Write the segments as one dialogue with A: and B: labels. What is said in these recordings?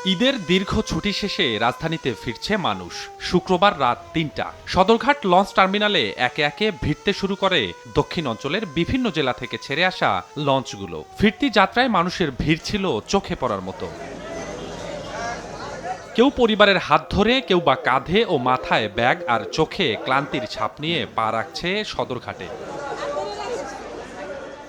A: ঈদের দীর্ঘ ছুটি শেষে রাজধানীতে ফিরছে মানুষ। শুক্রবার রাত ৩টা সদরঘাট লঞ্চ টার্মিনালে একে একে ভিড়তে শুরু করে দক্ষিণ অঞ্চলের বিভিন্ন জেলা থেকে ছেড়ে আসা লঞ্চগুলো। ফিরতি যাত্রায় মানুষের ভিড় ছিল চোখে পড়ার মতো। কেউ পরিবারের হাত ধরে, কেউ বা কাঁধে ও মাথায় ব্যাগ আর চোখে ক্লান্তির ছাপ নিয়ে পা রাখছে সদরঘাটে।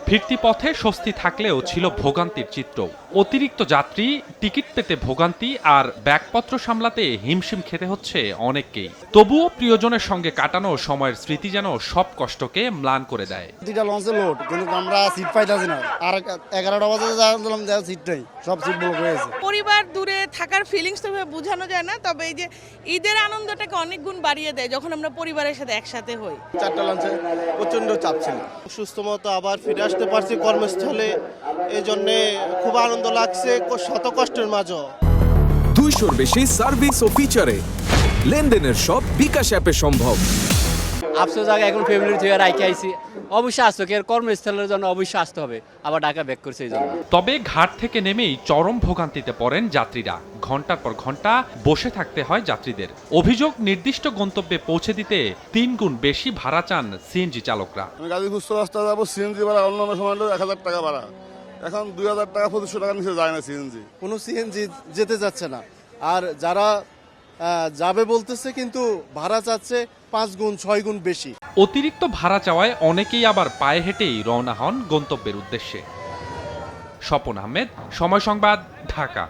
A: ফিরতি পথে স্বস্তি থাকলেও ছিল ভোগান্তির চিত্র। অতিরিক্ত যাত্রী, টিকিট পেতে ভোগান্তি আর ব্যাগপত্র সামলাতে হিমশিম খেতে হচ্ছে অনেককেই। তবুও প্রিয়জনের সঙ্গে কাটানো সময়ের স্মৃতি যেন সব কষ্টকে ম্লান করে দেয়।
B: দুইটা লঞ্চে লোড, কিন্তু আমরা সিট পাইতাছি না। আর 11টা বাজে যাচ্ছিলাম, সিট নেই, সব সিট বুক হয়েছে।
C: পরিবার দূরে থাকার ফিলিংস তো বোঝানো যায় না, তবে এই যে ঈদের আনন্দটাকে অনেক গুণ বাড়িয়ে দেয় যখন আমরা পরিবারের সাথে একসাথে হই।
D: 4টা লঞ্চে প্রচন্ড চাপ ছিল। সুস্থ মতো আবার ফিরে আসতে পারছি কর্মস্থলে, এই জন্যে খুব আনন্দ লাগছে শত কষ্টের মাঝে।
E: 200-র বেশি সার্ভিস ও ফিচারে লেনদেনের সব বিকাশ অ্যাপে সম্ভব।
F: আফসোস আগে এখন ফ্যামিলি থেকে রাইখে আইছি, অবশ্যই আসতো কি কর্মস্থলের জন্য অবশ্যই আসতে হবে, আবার ঢাকা ব্যাক করছে এই জন্য।
A: তবে ঘাট থেকে নেমেই চরম ভোগান্তিতে পড়েন যাত্রীরা। ঘন্টার পর ঘন্টা বসে থাকতে হয় যাত্রীদের। অভিযোগ, নির্দিষ্ট গন্তব্যে পৌঁছে দিতে 3 গুণ বেশি ভাড়া চান সিএনজি চালকরা।
G: আমি গাজীপুর রাস্তা যাবো, সিএনজি ভাড়া অন্যান্য সময় 1000 টাকা ভাড়া, এখন 2000 টাকা 2500 টাকা নিচে যায় না সিএনজি।
D: কোনো সিএনজি যেতে যাচ্ছে না, আর যারা যাবে বলতেছে কিন্তু ভাড়া চাচ্ছে 5 গুণ 6 গুণ বেশি।
A: অতিরিক্ত ভাড়া চাওয়ায় অনেকেই আবার পায়ে হেঁটেই রওনা হন গন্তব্যের উদ্দেশ্যে। স্বপন আহমেদ, সময় সংবাদ, ঢাকা।